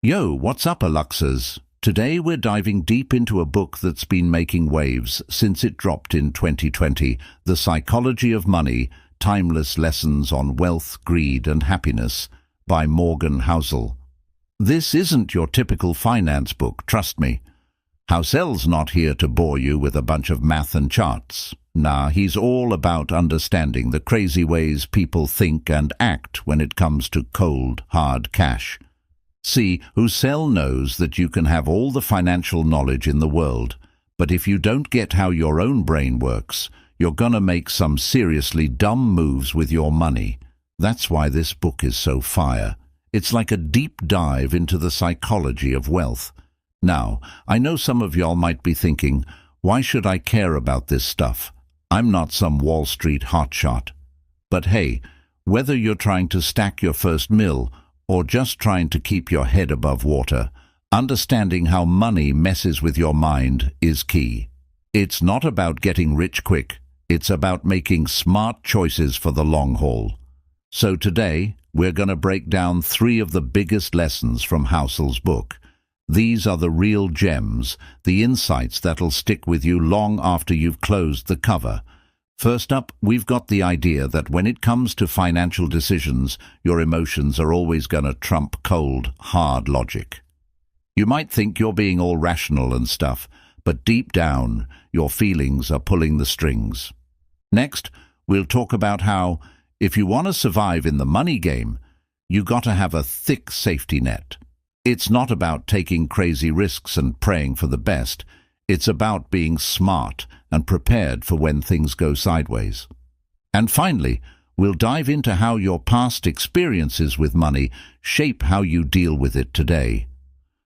Yo, what's up, Aluxers? Today we're diving deep into a book that's been making waves since it dropped in 2020, The Psychology of Money, Timeless Lessons on Wealth, Greed and Happiness by Morgan Housel. This isn't your typical finance book, trust me. Housel's not here to bore you with a bunch of math and charts. Nah, he's all about understanding the crazy ways people think and act when it comes to cold, hard cash. See, Housel knows that you can have all the financial knowledge in the world, but if you don't get how your own brain works, you're gonna make some seriously dumb moves with your money. That's why this book is so fire. It's like a deep dive into the psychology of wealth. Now, I know some of y'all might be thinking, why should I care about this stuff? I'm not some Wall Street hotshot. But hey, whether you're trying to stack your first mill or just trying to keep your head above water, understanding how money messes with your mind is key. It's not about getting rich quick, it's about making smart choices for the long haul. So today, we're going to break down 3 of the biggest lessons from Housel's book. These are the real gems, the insights that'll stick with you long after you've closed the cover. First up, we've got the idea that when it comes to financial decisions, your emotions are always going to trump cold, hard logic. You might think you're being all rational and stuff, but deep down, your feelings are pulling the strings. Next, we'll talk about how, if you want to survive in the money game, you got to have a thick safety net. It's not about taking crazy risks and praying for the best. It's about being smart and prepared for when things go sideways. And finally, we'll dive into how your past experiences with money shape how you deal with it today.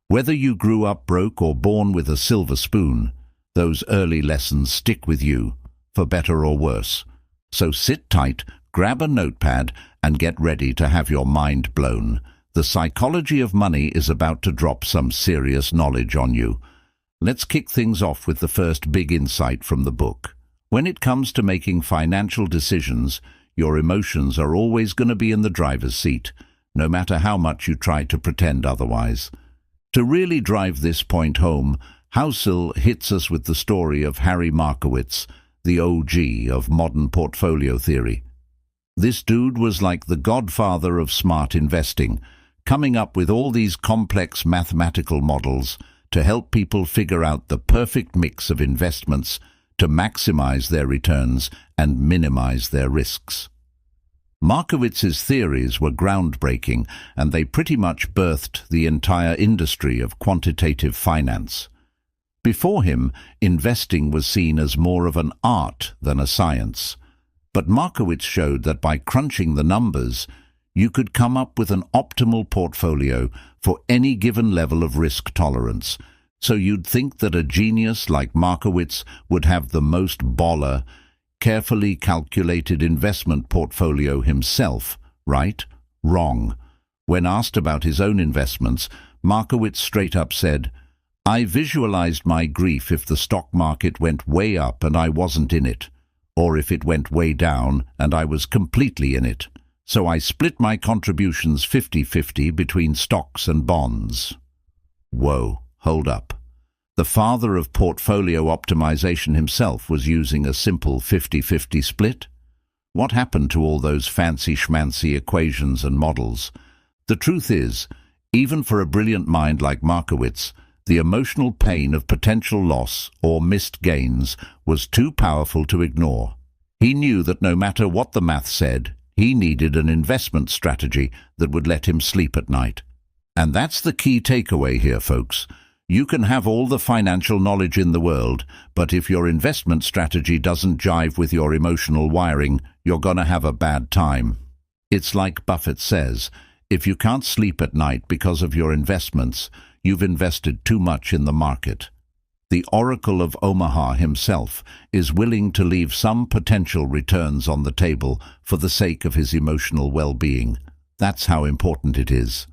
Whether you grew up broke or born with a silver spoon, those early lessons stick with you, for better or worse. So sit tight, grab a notepad, and get ready to have your mind blown. The psychology of money is about to drop some serious knowledge on you. Let's kick things off with the first big insight from the book. When it comes to making financial decisions, your emotions are always going to be in the driver's seat, no matter how much you try to pretend otherwise. To really drive this point home, Housel hits us with the story of Harry Markowitz, the OG of modern portfolio theory. This dude was like the godfather of smart investing, coming up with all these complex mathematical models to help people figure out the perfect mix of investments to maximize their returns and minimize their risks. Markowitz's theories were groundbreaking, and they pretty much birthed the entire industry of quantitative finance. Before him, investing was seen as more of an art than a science. But Markowitz showed that by crunching the numbers, you could come up with an optimal portfolio for any given level of risk tolerance. So you'd think that a genius like Markowitz would have the most baller, carefully calculated investment portfolio himself, right? Wrong. When asked about his own investments, Markowitz straight up said, "I visualized my grief if the stock market went way up and I wasn't in it, or if it went way down and I was completely in it. So I split my contributions 50-50 between stocks and bonds." Whoa, hold up. The father of portfolio optimization himself was using a simple 50-50 split? What happened to all those fancy schmancy equations and models? The truth is, even for a brilliant mind like Markowitz, the emotional pain of potential loss or missed gains was too powerful to ignore. He knew that no matter what the math said, he needed an investment strategy that would let him sleep at night. And that's the key takeaway here, folks. You can have all the financial knowledge in the world, but if your investment strategy doesn't jive with your emotional wiring, you're gonna have a bad time. It's like Buffett says, if you can't sleep at night because of your investments, you've invested too much in the market. The Oracle of Omaha himself is willing to leave some potential returns on the table for the sake of his emotional well-being. That's how important it is.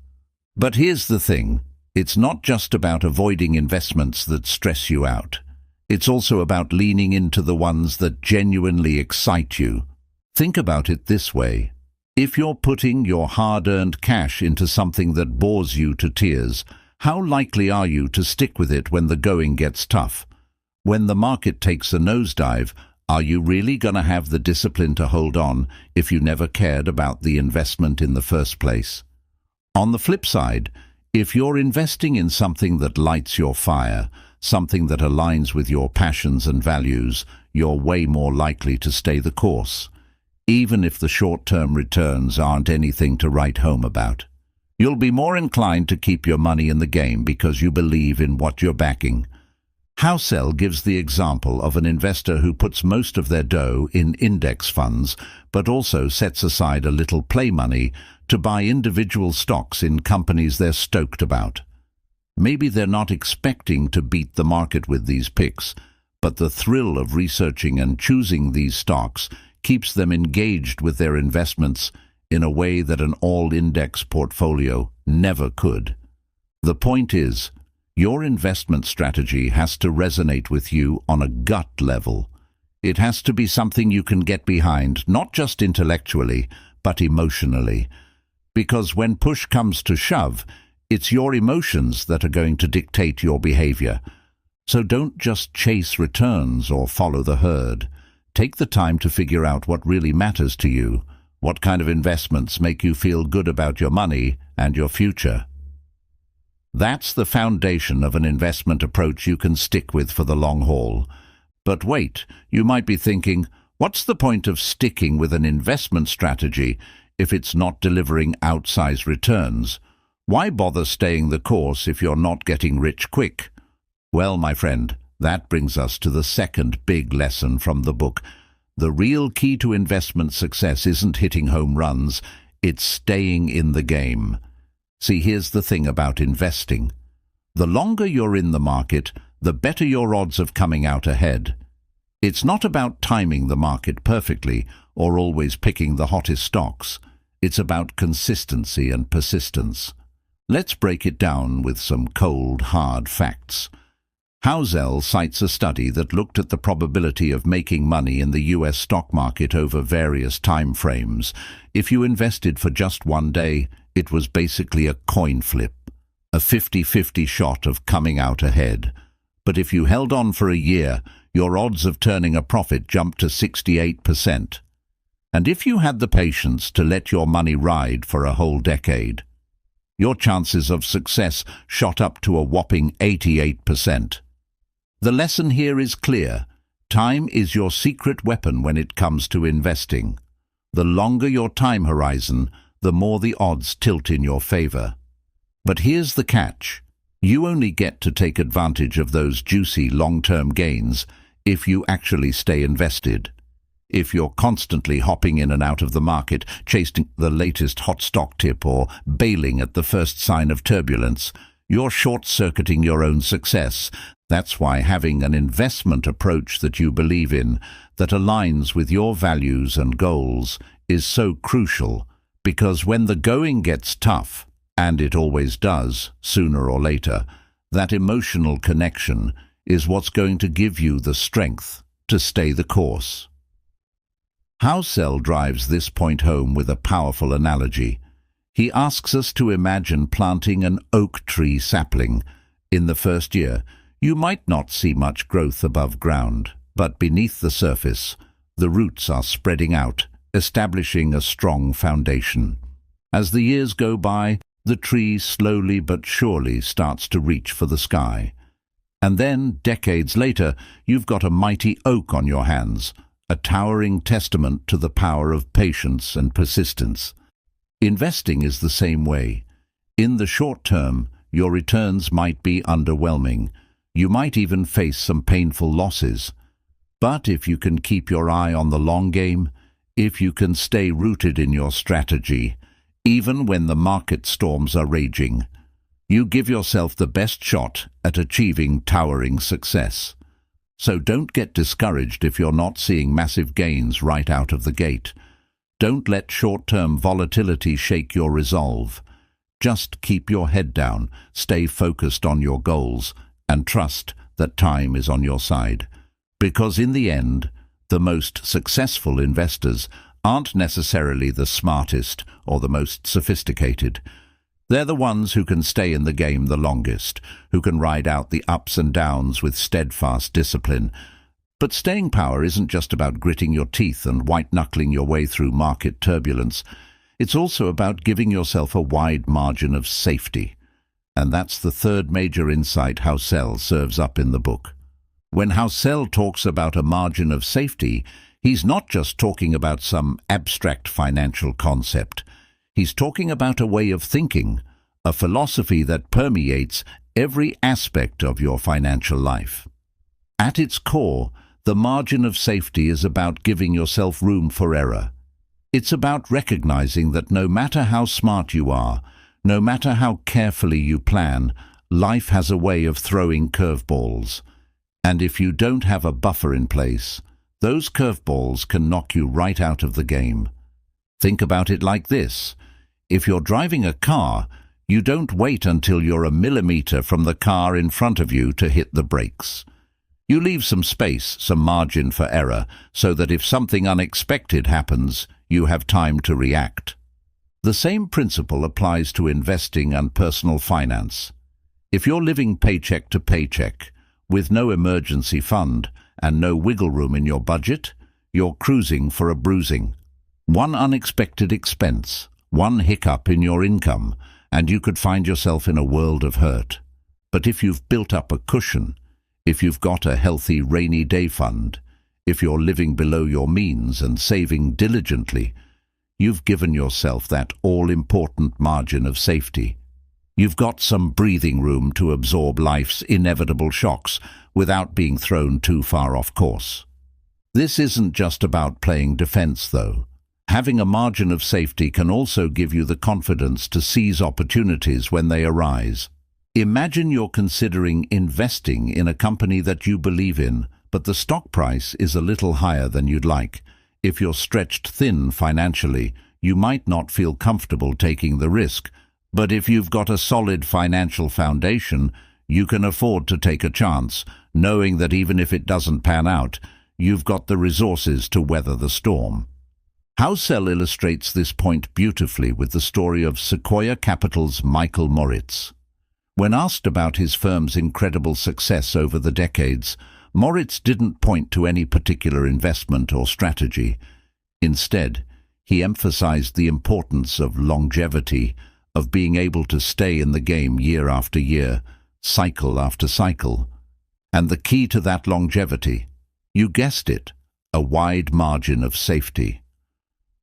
But here's the thing. It's not just about avoiding investments that stress you out. It's also about leaning into the ones that genuinely excite you. Think about it this way. If you're putting your hard-earned cash into something that bores you to tears, how likely are you to stick with it when the going gets tough? When the market takes a nosedive, are you really going to have the discipline to hold on if you never cared about the investment in the first place? On the flip side, if you're investing in something that lights your fire, something that aligns with your passions and values, you're way more likely to stay the course, even if the short-term returns aren't anything to write home about. You'll be more inclined to keep your money in the game because you believe in what you're backing. Housel gives the example of an investor who puts most of their dough in index funds, but also sets aside a little play money to buy individual stocks in companies they're stoked about. Maybe they're not expecting to beat the market with these picks, but the thrill of researching and choosing these stocks keeps them engaged with their investments in a way that an all-index portfolio never could. The point is, your investment strategy has to resonate with you on a gut level. It has to be something you can get behind, not just intellectually, but emotionally. Because when push comes to shove, it's your emotions that are going to dictate your behavior. So don't just chase returns or follow the herd. Take the time to figure out what really matters to you, what kind of investments make you feel good about your money and your future. That's the foundation of an investment approach you can stick with for the long haul. But wait, you might be thinking, what's the point of sticking with an investment strategy if it's not delivering outsized returns? Why bother staying the course if you're not getting rich quick? Well, my friend, that brings us to the second big lesson from the book. The real key to investment success isn't hitting home runs, it's staying in the game. See, here's the thing about investing. The longer you're in the market, the better your odds of coming out ahead. It's not about timing the market perfectly or always picking the hottest stocks. It's about consistency and persistence. Let's break it down with some cold, hard facts. Housel cites a study that looked at the probability of making money in the US stock market over various time frames. If you invested for just one day, it was basically a coin flip, a 50-50 shot of coming out ahead. But if you held on for a year, your odds of turning a profit jumped to 68%. And if you had the patience to let your money ride for a whole decade, your chances of success shot up to a whopping 88%. The lesson here is clear. Time is your secret weapon when it comes to investing. The longer your time horizon, the more the odds tilt in your favor. But here's the catch. You only get to take advantage of those juicy long-term gains if you actually stay invested. If you're constantly hopping in and out of the market, chasing the latest hot stock tip or bailing at the first sign of turbulence, you're short-circuiting your own success. That's why having an investment approach that you believe in, that aligns with your values and goals, is so crucial. Because when the going gets tough, and it always does, sooner or later, that emotional connection is what's going to give you the strength to stay the course. Housel drives this point home with a powerful analogy. He asks us to imagine planting an oak tree sapling. In the first year, you might not see much growth above ground, but beneath the surface, the roots are spreading out, establishing a strong foundation. As the years go by, the tree slowly but surely starts to reach for the sky. And then, decades later, you've got a mighty oak on your hands, a towering testament to the power of patience and persistence. Investing is the same way. In the short term, your returns might be underwhelming. You might even face some painful losses. But if you can keep your eye on the long game, if you can stay rooted in your strategy, even when the market storms are raging, you give yourself the best shot at achieving towering success. So don't get discouraged if you're not seeing massive gains right out of the gate. Don't let short-term volatility shake your resolve. Just keep your head down, stay focused on your goals, and trust that time is on your side. Because in the end, the most successful investors aren't necessarily the smartest or the most sophisticated. They're the ones who can stay in the game the longest, who can ride out the ups and downs with steadfast discipline. But staying power isn't just about gritting your teeth and white-knuckling your way through market turbulence. It's also about giving yourself a wide margin of safety. And that's the third major insight Housel serves up in the book. When Housel talks about a margin of safety, he's not just talking about some abstract financial concept. He's talking about a way of thinking, a philosophy that permeates every aspect of your financial life. At its core, the margin of safety is about giving yourself room for error. It's about recognizing that no matter how smart you are, no matter how carefully you plan, life has a way of throwing curveballs. And if you don't have a buffer in place, those curveballs can knock you right out of the game. Think about it like this. If you're driving a car, you don't wait until you're a millimeter from the car in front of you to hit the brakes. You leave some space, some margin for error, so that if something unexpected happens, you have time to react. The same principle applies to investing and personal finance. If you're living paycheck to paycheck, with no emergency fund and no wiggle room in your budget, you're cruising for a bruising. One unexpected expense, one hiccup in your income, and you could find yourself in a world of hurt. But if you've built up a cushion, if you've got a healthy rainy day fund, if you're living below your means and saving diligently, you've given yourself that all-important margin of safety. You've got some breathing room to absorb life's inevitable shocks without being thrown too far off course. This isn't just about playing defense, though. Having a margin of safety can also give you the confidence to seize opportunities when they arise. Imagine you're considering investing in a company that you believe in, but the stock price is a little higher than you'd like. If you're stretched thin financially, you might not feel comfortable taking the risk, but if you've got a solid financial foundation, you can afford to take a chance, knowing that even if it doesn't pan out, you've got the resources to weather the storm. Housel illustrates this point beautifully with the story of Sequoia Capital's Michael Moritz. When asked about his firm's incredible success over the decades, Moritz didn't point to any particular investment or strategy. Instead, he emphasized the importance of longevity, of being able to stay in the game year after year, cycle after cycle. And the key to that longevity, you guessed it, a wide margin of safety.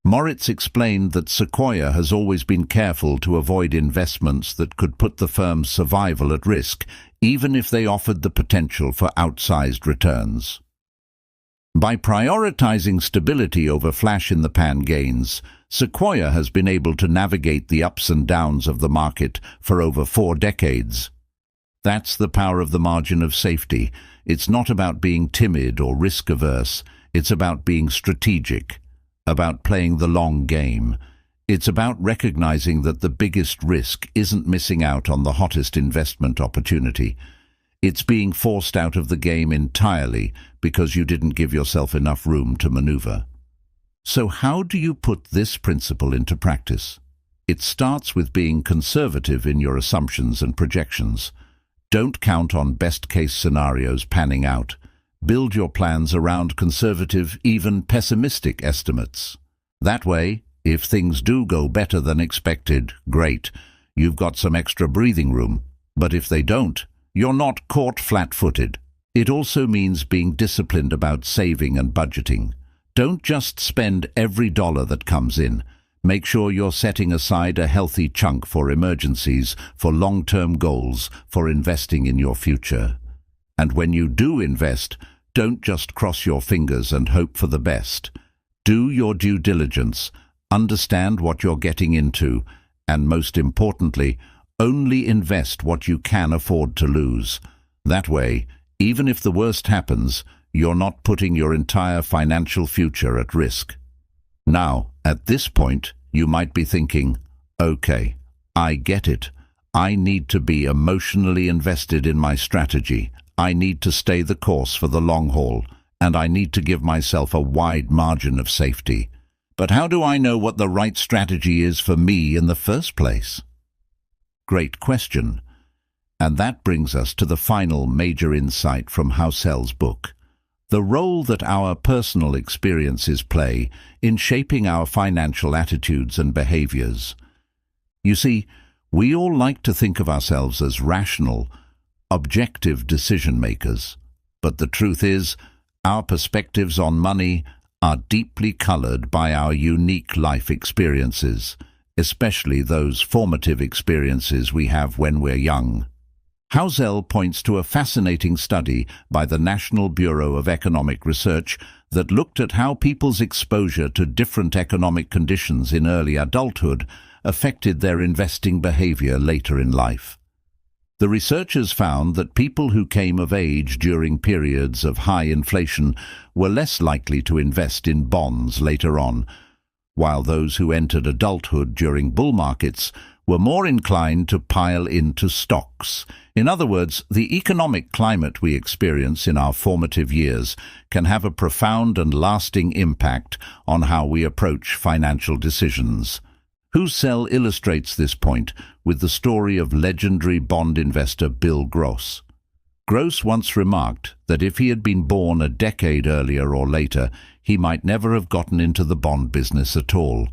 Moritz explained that Sequoia has always been careful to avoid investments that could put the firm's survival at risk, even if they offered the potential for outsized returns. By prioritizing stability over flash-in-the-pan gains, Sequoia has been able to navigate the ups and downs of the market for over 4 decades. That's the power of the margin of safety. It's not about being timid or risk-averse. It's about being strategic, about playing the long game. It's about recognizing that the biggest risk isn't missing out on the hottest investment opportunity. It's being forced out of the game entirely because you didn't give yourself enough room to maneuver. So how do you put this principle into practice? It starts with being conservative in your assumptions and projections. Don't count on best-case scenarios panning out. Build your plans around conservative, even pessimistic estimates. That way, if things do go better than expected, great, you've got some extra breathing room. But if they don't, you're not caught flat-footed. It also means being disciplined about saving and budgeting. Don't just spend every dollar that comes in. Make sure you're setting aside a healthy chunk for emergencies, for long-term goals, for investing in your future. And when you do invest, don't just cross your fingers and hope for the best. Do your due diligence, understand what you're getting into, and most importantly, only invest what you can afford to lose. That way, even if the worst happens, you're not putting your entire financial future at risk. Now, at this point, you might be thinking, okay, I get it. I need to be emotionally invested in my strategy. I need to stay the course for the long haul, and I need to give myself a wide margin of safety. But how do I know what the right strategy is for me in the first place? Great question. And that brings us to the final major insight from Housel's book: the role that our personal experiences play in shaping our financial attitudes and behaviors. You see, we all like to think of ourselves as rational, objective decision makers, but the truth is, our perspectives on money are deeply colored by our unique life experiences, especially those formative experiences we have when we're young. Housel points to a fascinating study by the National Bureau of Economic Research that looked at how people's exposure to different economic conditions in early adulthood affected their investing behavior later in life. The researchers found that people who came of age during periods of high inflation were less likely to invest in bonds later on, while those who entered adulthood during bull markets were more inclined to pile into stocks. In other words, the economic climate we experience in our formative years can have a profound and lasting impact on how we approach financial decisions. Housel illustrates this point with the story of legendary bond investor Bill Gross. Gross once remarked that if he had been born a decade earlier or later, he might never have gotten into the bond business at all.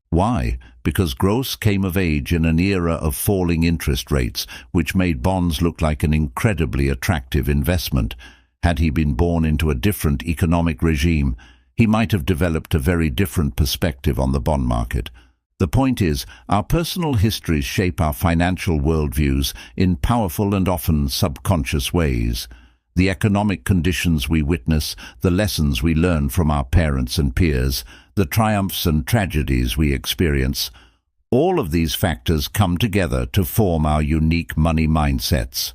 Why? Because Gross came of age in an era of falling interest rates, which made bonds look like an incredibly attractive investment. Had he been born into a different economic regime, he might have developed a very different perspective on the bond market. The point is, our personal histories shape our financial worldviews in powerful and often subconscious ways. The economic conditions we witness, the lessons we learn from our parents and peers, the triumphs and tragedies we experience, all of these factors come together to form our unique money mindsets.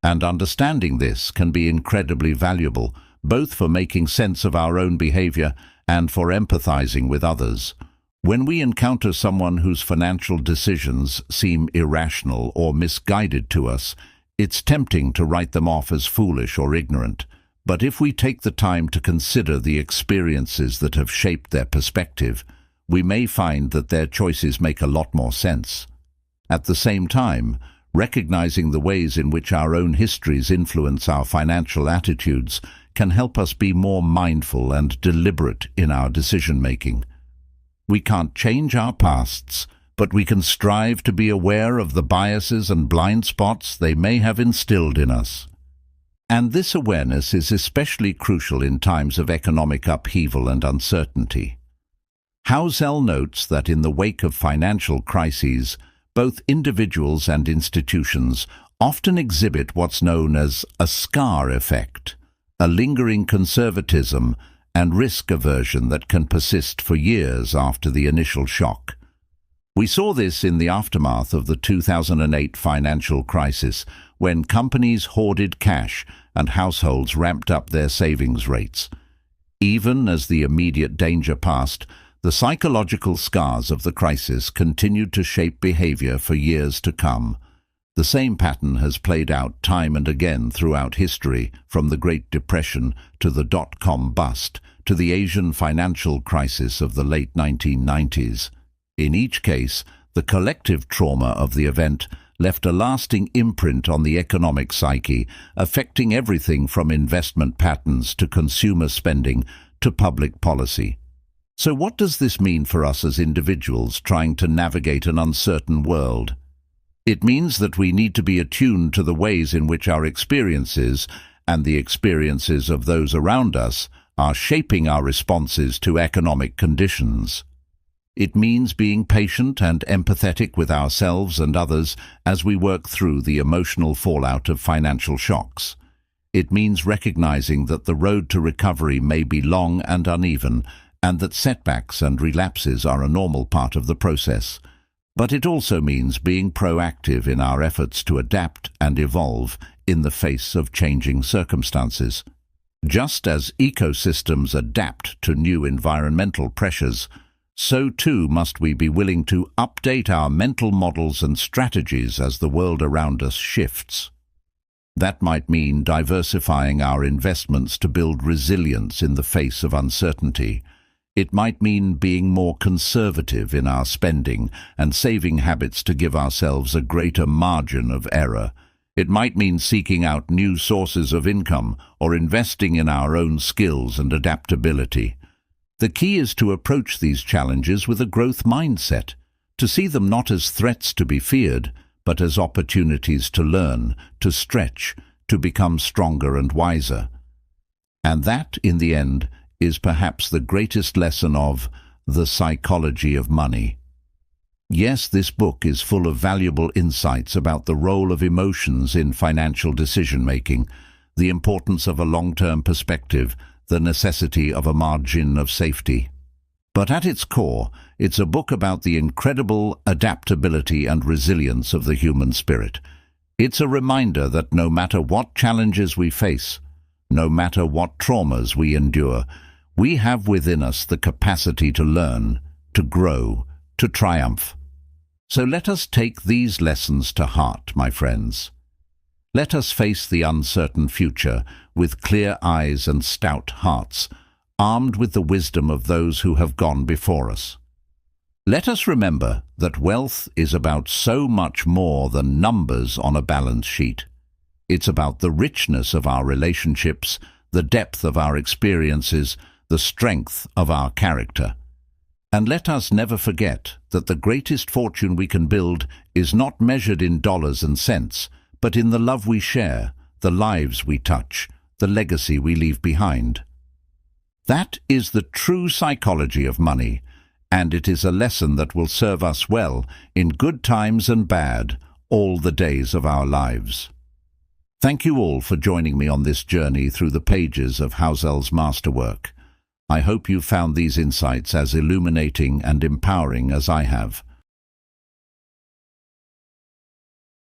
And understanding this can be incredibly valuable, both for making sense of our own behavior and for empathizing with others. When we encounter someone whose financial decisions seem irrational or misguided to us, it's tempting to write them off as foolish or ignorant. But if we take the time to consider the experiences that have shaped their perspective, we may find that their choices make a lot more sense. At the same time, recognizing the ways in which our own histories influence our financial attitudes can help us be more mindful and deliberate in our decision-making. We can't change our pasts, but we can strive to be aware of the biases and blind spots they may have instilled in us. And this awareness is especially crucial in times of economic upheaval and uncertainty. Housel notes that in the wake of financial crises, both individuals and institutions often exhibit what's known as a scar effect, a lingering conservatism and risk aversion that can persist for years after the initial shock. We saw this in the aftermath of the 2008 financial crisis, when companies hoarded cash and households ramped up their savings rates. Even as the immediate danger passed, the psychological scars of the crisis continued to shape behavior for years to come. The same pattern has played out time and again throughout history, from the Great Depression to the dot-com bust to the Asian financial crisis of the late 1990s. In each case, the collective trauma of the event left a lasting imprint on the economic psyche, affecting everything from investment patterns to consumer spending to public policy. So what does this mean for us as individuals trying to navigate an uncertain world? It means that we need to be attuned to the ways in which our experiences and the experiences of those around us are shaping our responses to economic conditions. It means being patient and empathetic with ourselves and others as we work through the emotional fallout of financial shocks. It means recognizing that the road to recovery may be long and uneven, and that setbacks and relapses are a normal part of the process. But it also means being proactive in our efforts to adapt and evolve in the face of changing circumstances. Just as ecosystems adapt to new environmental pressures, so too must we be willing to update our mental models and strategies as the world around us shifts. That might mean diversifying our investments to build resilience in the face of uncertainty. It might mean being more conservative in our spending and saving habits to give ourselves a greater margin of error. It might mean seeking out new sources of income or investing in our own skills and adaptability. The key is to approach these challenges with a growth mindset, to see them not as threats to be feared, but as opportunities to learn, to stretch, to become stronger and wiser. And that, in the end, is perhaps the greatest lesson of the psychology of money. Yes, this book is full of valuable insights about the role of emotions in financial decision-making, the importance of a long-term perspective, the necessity of a margin of safety. But at its core, it's a book about the incredible adaptability and resilience of the human spirit. It's a reminder that no matter what challenges we face, no matter what traumas we endure, we have within us the capacity to learn, to grow, to triumph. So let us take these lessons to heart, my friends. Let us face the uncertain future with clear eyes and stout hearts, armed with the wisdom of those who have gone before us. Let us remember that wealth is about so much more than numbers on a balance sheet. It's about the richness of our relationships, the depth of our experiences, the strength of our character. And let us never forget that the greatest fortune we can build is not measured in dollars and cents, but in the love we share, the lives we touch, the legacy we leave behind. That is the true psychology of money, and it is a lesson that will serve us well in good times and bad, all the days of our lives. Thank you all for joining me on this journey through the pages of Housel's masterwork. I hope you found these insights as illuminating and empowering as I have.